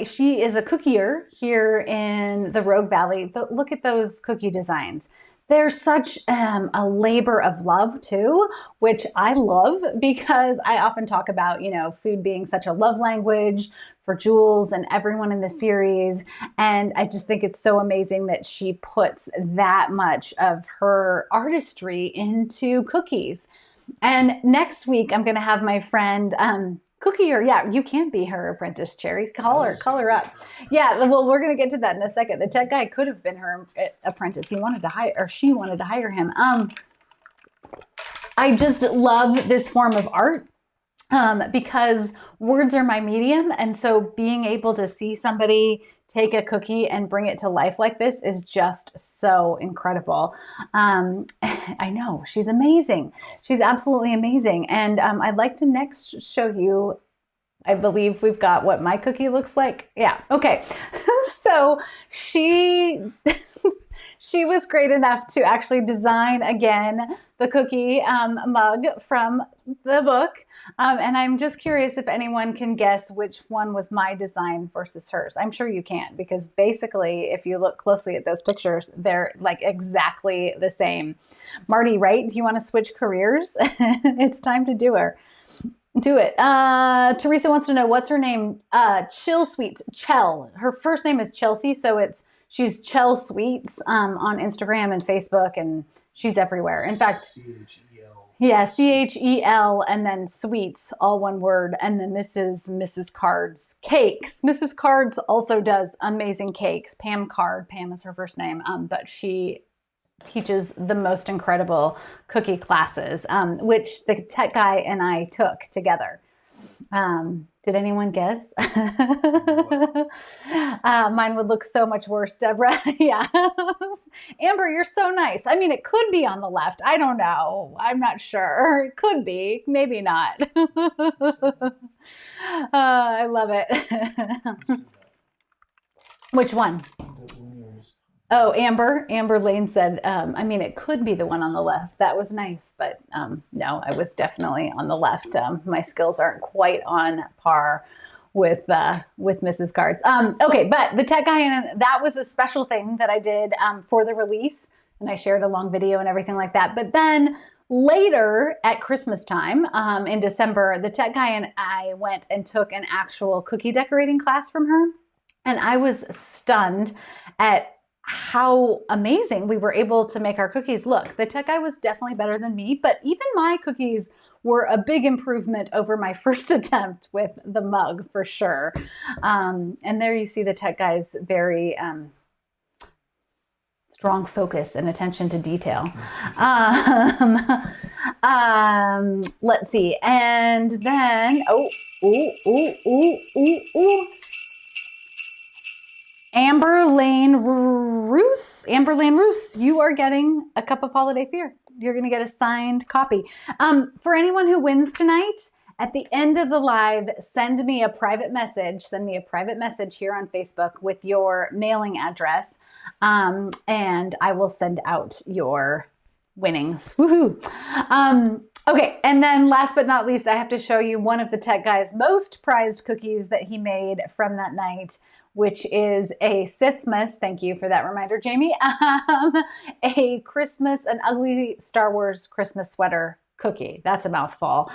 She is a cookier here in the Rogue Valley. Look at those cookie designs. They're such a labor of love too, which I love because I often talk about, food being such a love language for Jules and everyone in the series. And I just think it's so amazing that she puts that much of her artistry into cookies. And next week, I'm going to have my friend, Cookier. Yeah, you can be her apprentice, Cherry. Call her up. Yeah, well, we're going to get to that in a second. The tech guy could have been her apprentice. She wanted to hire him. I just love this form of art because words are my medium. And so being able to see somebody take a cookie and bring it to life like this is just so incredible. I know, she's amazing. She's absolutely amazing. And I'd like to next show you, I believe we've got what my cookie looks like. Yeah, okay. So she was great enough to actually design again the cookie mug from the book. And I'm just curious if anyone can guess which one was my design versus hers. I'm sure you can, because basically, if you look closely at those pictures, they're like exactly the same. Marty, right? Do you want to switch careers? It's time to do it. Teresa wants to know, what's her name? Chill Sweets. Chell. Her first name is Chelsea, so she's Chell Sweets on Instagram and Facebook, and she's everywhere. In fact, C-H-E-L. Yeah, C-H-E-L and then Sweets, all one word. And then this is Mrs. Card's Cakes. Mrs. Cards also does amazing cakes. Pam Card. Pam is her first name, but she teaches the most incredible cookie classes, which the tech guy and I took together. Did anyone guess? Mine would look so much worse, Deborah. Yeah. Amber, you're so nice. I mean, it could be on the left. I don't know. I'm not sure. It could be, maybe not. I love it. Which one? Oh, Amber Lane said, I mean, it could be the one on the left. That was nice, but no, I was definitely on the left. My skills aren't quite on par with Mrs. Cards. Okay, but the tech guy, and that was a special thing that I did for the release, and I shared a long video and everything like that. But then later at Christmas time in December, the tech guy and I went and took an actual cookie decorating class from her, and I was stunned at how amazing we were able to make our cookies look. The tech guy was definitely better than me, but even my cookies were a big improvement over my first attempt with the mug for sure. And there you see the tech guy's very strong focus and attention to detail. Let's see. And then, Amber Lane Roos, you are getting a cup of holiday fear. You're going to get a signed copy. For anyone who wins tonight, at the end of the live, send me a private message. Send me a private message here on Facebook with your mailing address, and I will send out your winnings. Woohoo! Okay, and then last but not least, I have to show you one of the tech guy's most prized cookies that he made from that night, which is a Sithmas, thank you for that reminder, Jamie, an ugly Star Wars Christmas sweater cookie. That's a mouthful.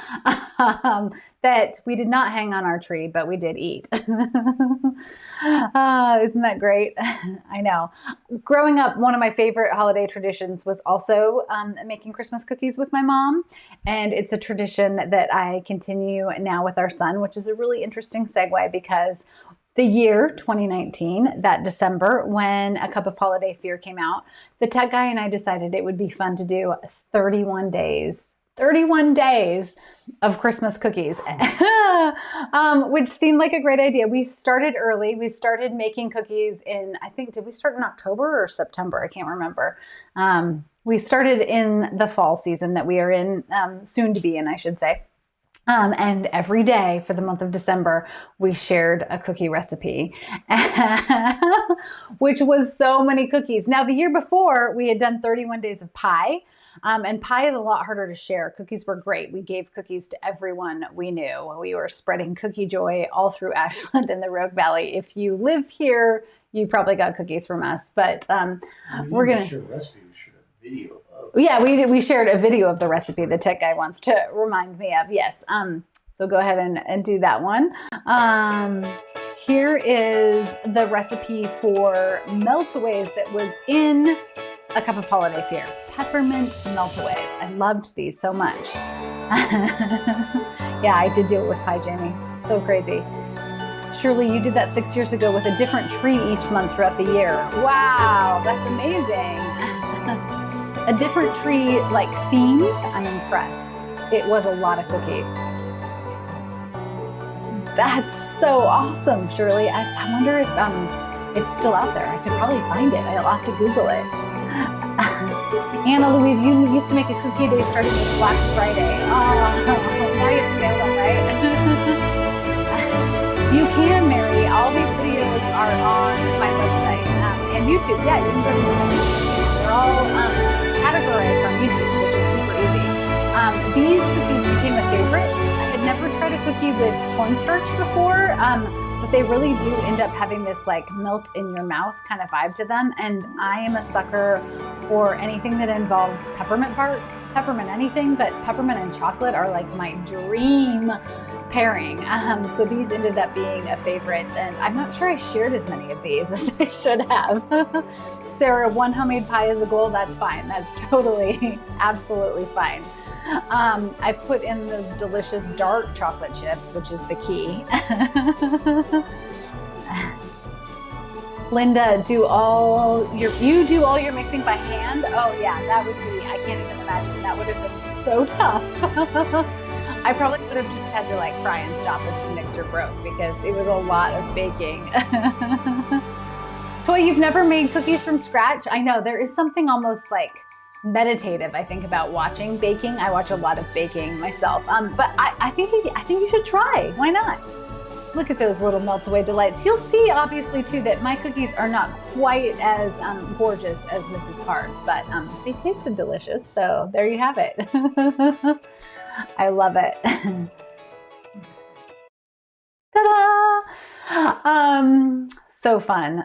That we did not hang on our tree, but we did eat. Isn't that great? I know. Growing up, one of my favorite holiday traditions was also making Christmas cookies with my mom. And it's a tradition that I continue now with our son, which is a really interesting segue because the year 2019, that December, when A Cup of Holiday Fear came out, the tech guy and I decided it would be fun to do 31 days of Christmas cookies, which seemed like a great idea. We started early. We started making cookies in, I think, did we start in October or September? I can't remember. We started in the fall season that we are in, soon to be in, I should say. And every day for the month of December, we shared a cookie recipe, which was so many cookies. Now, the year before, we had done 31 days of pie. And pie is a lot harder to share. Cookies were great. We gave cookies to everyone we knew. We were spreading cookie joy all through Ashland and the Rogue Valley. If you live here, you probably got cookies from us. But we're going to share a recipe. We shared a video of. Yeah, we shared a video of the recipe the tech guy wants to remind me of. Yes. So go ahead and do that one. Here is the recipe for Meltaways that was in A Cup of Holiday Fear. Peppermint Meltaways. I loved these so much. Yeah, I did do it with pie, Jamie. So crazy. Surely you did that 6 years ago with a different tree each month throughout the year. Wow, that's amazing. A different tree, like themed. I'm impressed. It was a lot of cookies. That's so awesome, Shirley. I wonder if it's still out there. I could probably find it. I'll have to Google it. Anna Louise, you used to make a cookie day starting with Black Friday. Oh, now you have to mail them, right? You can, Mary. All these videos are on my website and YouTube. Yeah, you can go to my YouTube. They're all categorized on YouTube, which is super easy. These cookies became a favorite. I had never tried a cookie with cornstarch before, but they really do end up having this like melt in your mouth kind of vibe to them. And I am a sucker for anything that involves peppermint bark, peppermint anything, but peppermint and chocolate are like my dream pairing. So these ended up being a favorite, and I'm not sure I shared as many of these as I should have. Sarah, one homemade pie is a goal. That's fine. That's totally, absolutely fine. I put in those delicious dark chocolate chips, which is the key. Linda, you do all your mixing by hand? Oh yeah, that would be, I can't even imagine. That would have been so tough. I probably would have just had to like fry and stop if the mixer broke because it was a lot of baking. Toy, you've never made cookies from scratch? I know, there is something almost like meditative, I think, about watching baking. I watch a lot of baking myself, but I think you should try. Why not? Look at those little melt-away delights. You'll see, obviously, too, that my cookies are not quite as gorgeous as Mrs. Card's, but they tasted delicious, so there you have it. I love it. Ta-da! So fun.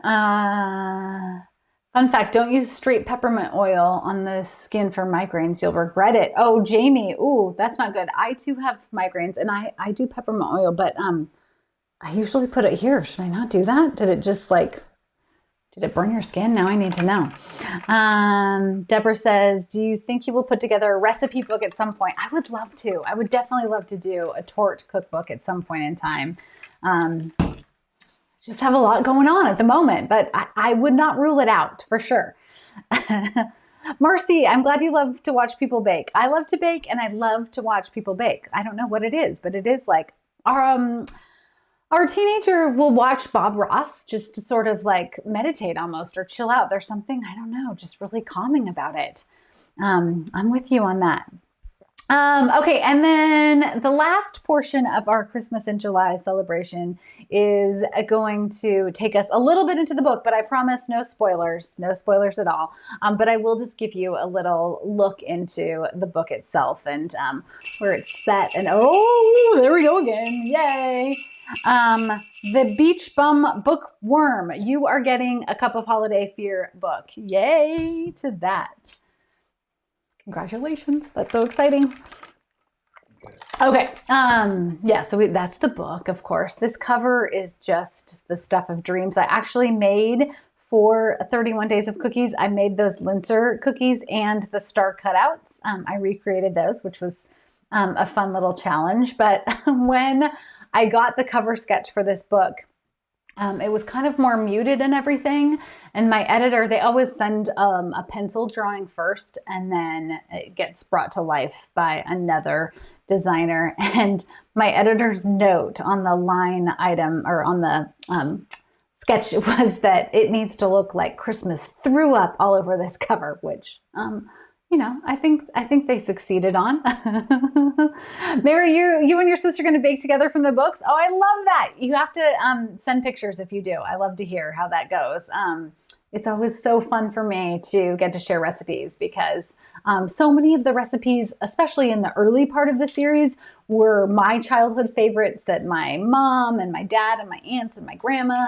Fun fact, don't use straight peppermint oil on the skin for migraines. You'll regret it. Oh, Jamie, ooh, that's not good. I too have migraines, and I do peppermint oil, but I usually put it here. Should I not do that? Did it just like, did it burn your skin? Now I need to know. Deborah says, do you think you will put together a recipe book at some point? I would love to. I would definitely love to do a tort cookbook at some point in time. Just have a lot going on at the moment, but I would not rule it out for sure. Marcy, I'm glad you love to watch people bake. I love to bake and I love to watch people bake. I don't know what it is, but it is like our teenager will watch Bob Ross just to sort of like meditate almost or chill out. There's something, I don't know, just really calming about it. I'm with you on that. Okay, and then the last portion of our Christmas in July celebration is going to take us a little bit into the book, but I promise no spoilers at all. But I will just give you a little look into the book itself and where it's set. And oh, there we go again. Yay. The Beach Bum Bookworm. You are getting a Cup of Holiday Fear book. Yay to that. Congratulations. That's so exciting. Okay. Yeah, so that's the book, of course. This cover is just the stuff of dreams. I actually made for 31 Days of Cookies. I made those Linzer cookies and the star cutouts. I recreated those, which was a fun little challenge. But when I got the cover sketch for this book, it was kind of more muted and everything. And my editor, they always send a pencil drawing first, and then it gets brought to life by another designer. And my editor's note on the line item or on the sketch was that it needs to look like Christmas threw up all over this cover, which I think they succeeded on. Mary, you and your sister are going to bake together from the books. Oh, I love that. You have to send pictures if you do. I love to hear how that goes. It's always so fun for me to get to share recipes because so many of the recipes, especially in the early part of the series, were my childhood favorites that my mom and my dad and my aunts and my grandma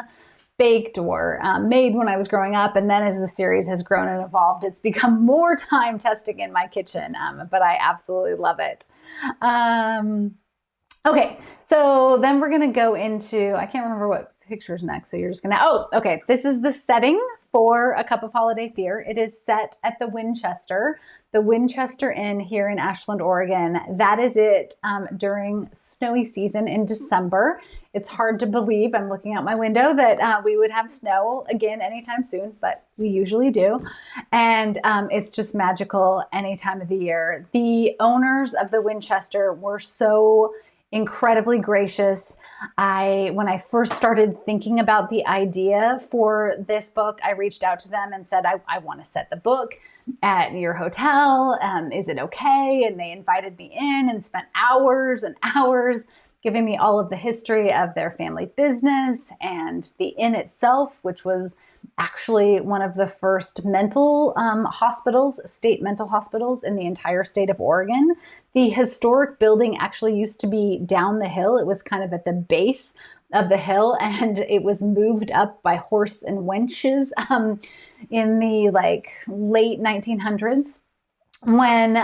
baked or made when I was growing up. And then as the series has grown and evolved, it's become more time testing in my kitchen, but I absolutely love it. Okay, so then we're going to go into, I can't remember what picture's next, so you're just going to, oh, okay, this is the setting for A Cup of Holiday Fear. It is set at the Winchester Inn here in Ashland, Oregon. That is it during snowy season in December. It's hard to believe, I'm looking out my window, that we would have snow again anytime soon, but we usually do. And it's just magical any time of the year. The owners of the Winchester were so incredibly gracious. When I first started thinking about the idea for this book, I reached out to them and said, I want to set the book at your hotel. Is it okay? And they invited me in and spent hours and hours giving me all of the history of their family business and the inn itself, which was actually one of the first mental hospitals, state mental hospitals in the entire state of Oregon. The historic building actually used to be down the hill. It was kind of at the base of the hill, and it was moved up by horse and wenches in the late 1900s when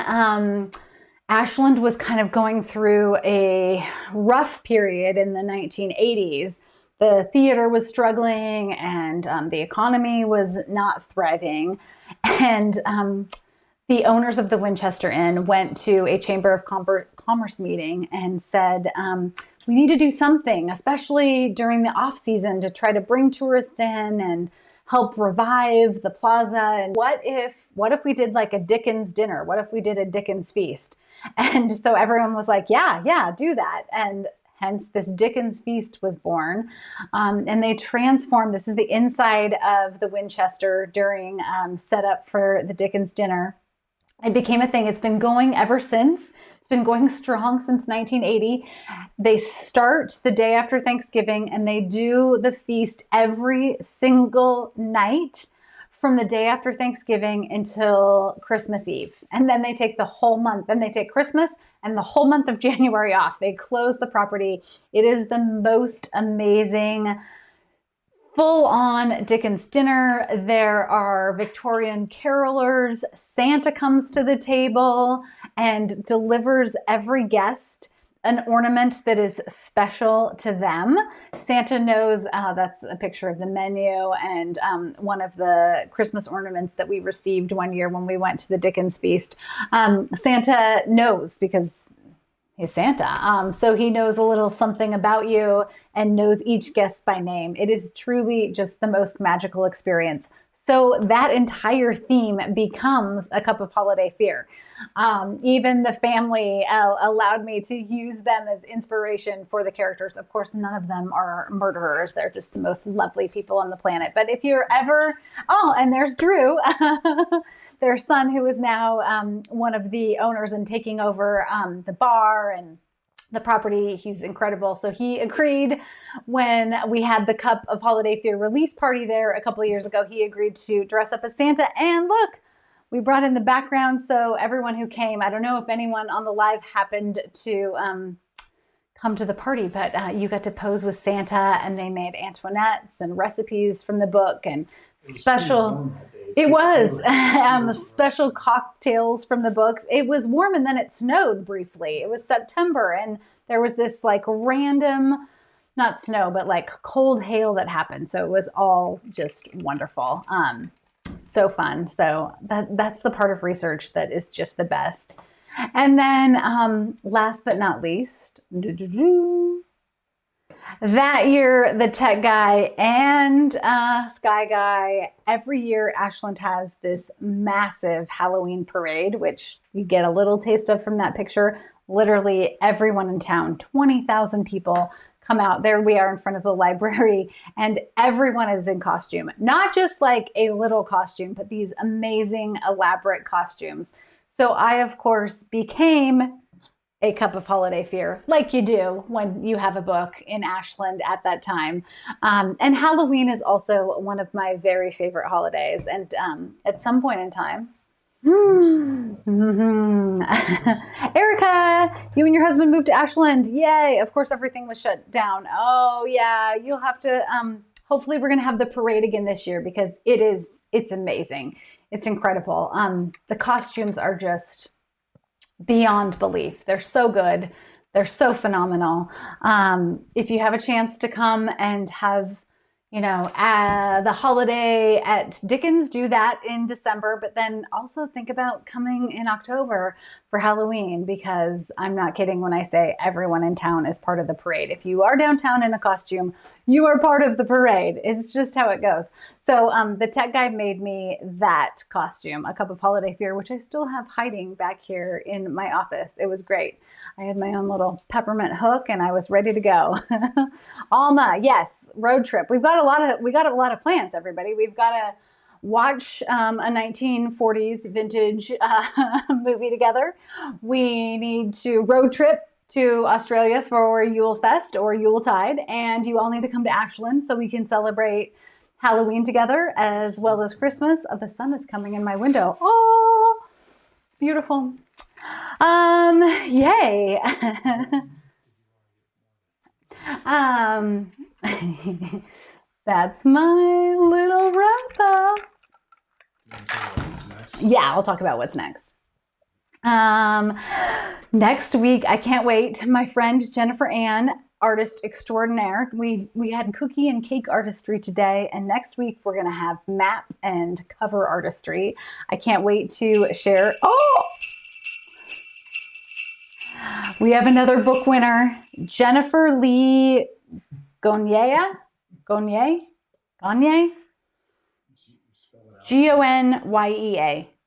Ashland was kind of going through a rough period in the 1980s. The theater was struggling and the economy was not thriving. And the owners of the Winchester Inn went to a Chamber of Commerce meeting and said, we need to do something, especially during the off season, to try to bring tourists in and help revive the plaza. And what if we did like a Dickens dinner? What if we did a Dickens feast? And so everyone was like, yeah, do that. And hence this Dickens feast was born. And they transformed, this is the inside of the Winchester during setup for the Dickens dinner. It became a thing. It's been going ever since. It's been going strong since 1980. They start the day after Thanksgiving and they do the feast every single night from the day after Thanksgiving until Christmas Eve. And then they take the whole month. Then they take Christmas and the whole month of January off. They close the property. It is the most amazing full-on Dickens dinner. There are Victorian carolers. Santa comes to the table and delivers every guest an ornament that is special to them. Santa knows, that's a picture of the menu and one of the Christmas ornaments that we received one year when we went to the Dickens feast. Santa knows because he's Santa. So he knows a little something about you and knows each guest by name. It is truly just the most magical experience. So that entire theme becomes A Cup of Holiday Fear. Even the family allowed me to use them as inspiration for the characters. Of course, none of them are murderers. They're just the most lovely people on the planet. But if you're ever, and there's Drew, their son, who is now one of the owners and taking over the bar and the property. He's incredible. So he agreed when we had the Cup of Holiday Fear release party there a couple of years ago, he agreed to dress up as Santa. And look, we brought in the background. So everyone who came, I don't know if anyone on the live happened to come to the party, but you got to pose with Santa and they made Antoinettes and recipes from the book and special. It was special cocktails from the books. It was warm and then it snowed briefly. It was September and there was this random, not snow, but cold hail that happened. So it was all just wonderful. So fun. So that's the part of research that is just the best. And then last but not least, That year, the tech guy and Sky Guy, every year Ashland has this massive Halloween parade, which you get a little taste of from that picture. Literally everyone in town, 20,000 people come out. There we are in front of the library, and everyone is in costume. Not just like a little costume, but these amazing, elaborate costumes. So I, of course, became a cup of holiday fear, like you do when you have a book in Ashland at that time. And Halloween is also one of my very favorite holidays. And at some point in time, Erica, you and your husband moved to Ashland. Yay. Of course, everything was shut down. Oh, yeah. You'll have to, hopefully, we're going to have the parade again this year because it's amazing. It's incredible. The costumes are just beyond belief. They're so good. They're so phenomenal. If you have a chance to come and have, the holiday at Dickens, do that in December, but then also think about coming in October for Halloween, because I'm not kidding when I say everyone in town is part of the parade. If you are downtown in a costume, you are part of the parade. It's just how it goes. So the tech guy made me that costume, a cup of holiday fear, which I still have hiding back here in my office. It was great. I had my own little peppermint hook and I was ready to go. Alma, yes, road trip. We got a lot of plans, everybody. We've got to watch a 1940s vintage movie together. We need to road trip to Australia for Yule Fest or Yuletide, and you all need to come to Ashland so we can celebrate Halloween together as well as Christmas. The sun is coming in my window. Oh, it's beautiful. Yay. That's my little wrap up. Yeah, I'll talk about what's next. Next week, I can't wait. My friend Jennifer Ann, artist extraordinaire. We had cookie and cake artistry today, and next week we're gonna have map and cover artistry. I can't wait to share. Oh, we have another book winner, Jennifer Lee Gonye. Gonyea.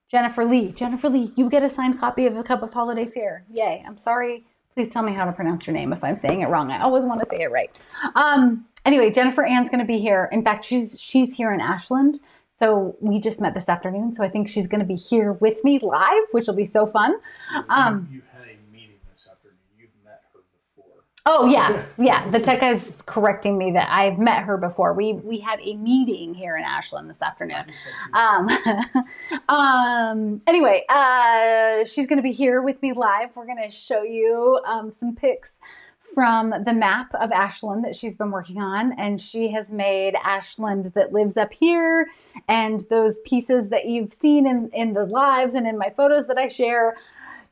Jennifer Lee, you get a signed copy of A Cup of Holiday Fear. Yay. I'm sorry. Please tell me how to pronounce your name if I'm saying it wrong. I always want to say it right. Anyway, Jennifer Ann's going to be here. In fact, she's here in Ashland. So we just met this afternoon. So I think she's going to be here with me live, which will be so fun. You had a meeting this afternoon. You've met her before. Oh, yeah. Yeah. The tech guy's correcting me that I've met her before. We had a meeting here in Ashland this afternoon. Anyway, she's going to be here with me live. We're going to show you some pics from the map of Ashland that she's been working on. And she has made Ashland that lives up here. And those pieces that you've seen in the lives and in my photos that I share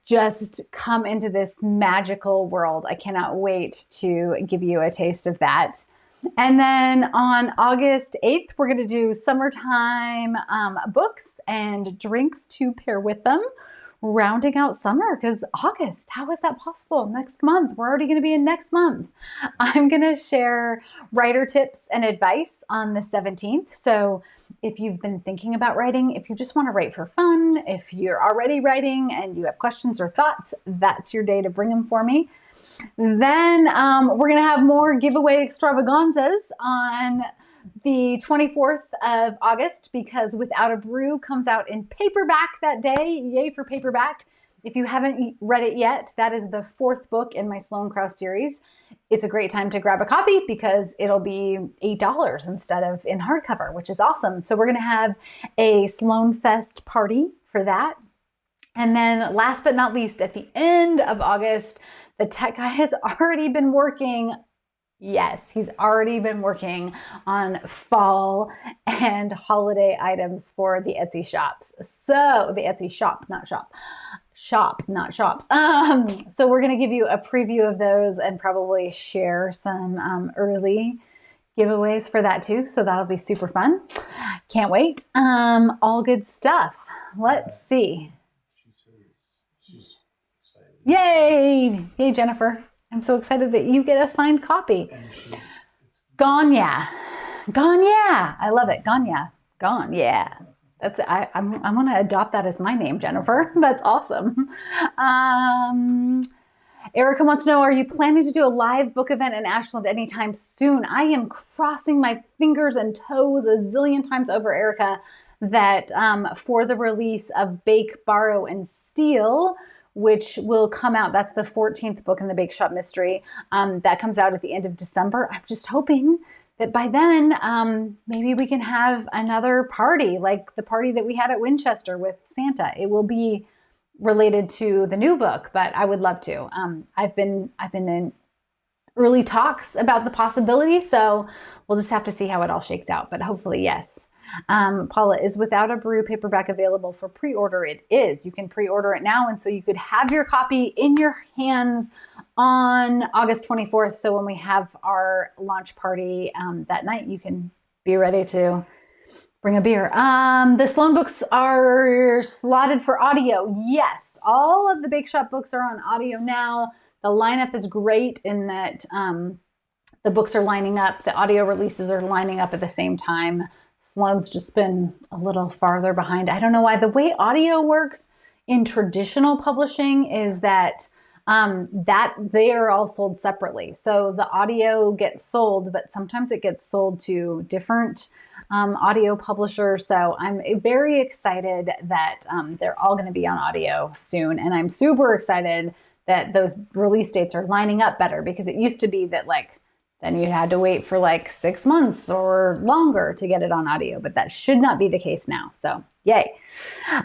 just come into this magical world. I cannot wait to give you a taste of that. And then on August 8th, we're going to do summertime books and drinks to pair with them, rounding out summer, because August, how is that possible? Next month, we're already going to be in next month. I'm going to share writer tips and advice on the 17th. So if you've been thinking about writing, if you just want to write for fun, if you're already writing and you have questions or thoughts, that's your day to bring them for me. Then we're going to have more giveaway extravaganzas on the 24th of August, because Without a Brew comes out in paperback that day. Yay for paperback. If you haven't read it yet, that is the 4th book in my Sloane Krause series. It's a great time to grab a copy because it'll be $8 instead of in hardcover, which is awesome. So we're going to have a Sloane Fest party for that. And then last but not least, at the end of August, the tech guy has already been working. Yes, he's already been working on fall and holiday items for the Etsy shops. So the Etsy shop, not shop. Shop, not shops. So we're going to give you a preview of those and probably share some early giveaways for that too. So that'll be super fun. Can't wait. All good stuff. Let's see. She's excited. Yay! Yay, Jennifer. I'm so excited that you get a signed copy. And it's Gone, yeah. Gone, yeah. I love it. Gone, yeah. Gone, yeah. That's I'm going to adopt that as my name, Jennifer. That's awesome. Erica wants to know, are you planning to do a live book event in Ashland anytime soon? I am crossing my fingers and toes a zillion times over, Erica, that for the release of Bake, Borrow, and Steal, which will come out, that's the 14th book in the Bake Shop Mystery, that comes out at the end of December. I'm just hoping that by then, maybe we can have another party, like the party that we had at Winchester with Santa. It will be related to the new book, but I would love to. I've been in early talks about the possibility, so we'll just have to see how it all shakes out, but hopefully, yes. Paula, is Without a Brew paperback available for pre-order? It is. You can pre-order it now, and so you could have your copy in your hands on August 24th. So when we have our launch party that night, you can be ready to bring a beer. The Sloan books are slotted for audio. Yes, all of the Bake Shop books are on audio now. The lineup is great in that the books are lining up. The audio releases are lining up at the same time. Sloan's just been a little farther behind. I don't know why. The way audio works in traditional publishing is that they are all sold separately. So the audio gets sold, but sometimes it gets sold to different audio publishers. So I'm very excited that they're all going to be on audio soon. And I'm super excited that those release dates are lining up better, because it used to be that then you had to wait for 6 months or longer to get it on audio, but that should not be the case now. So yay.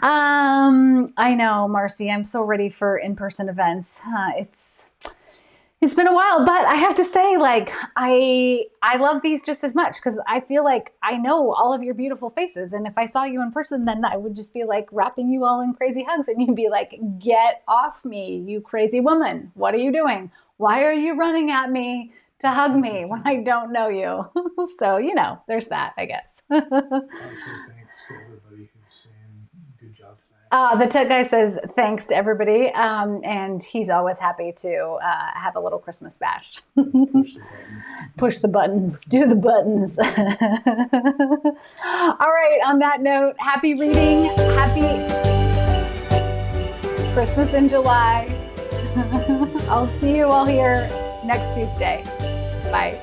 I know, Marcy, I'm so ready for in-person events. It's been a while, but I have to say, I love these just as much, because I feel like I know all of your beautiful faces. And if I saw you in person, then I would just be wrapping you all in crazy hugs, and you'd be like, get off me, you crazy woman. What are you doing? Why are you running at me to hug me when I don't know you? So, there's that, I guess. also thanks to everybody who's saying good job tonight. The tech guy says thanks to everybody, and he's always happy to have a little Christmas bash. Push the buttons, do the buttons. All right, on that note, happy reading, happy Christmas in July. I'll see you all here next Tuesday. Bye.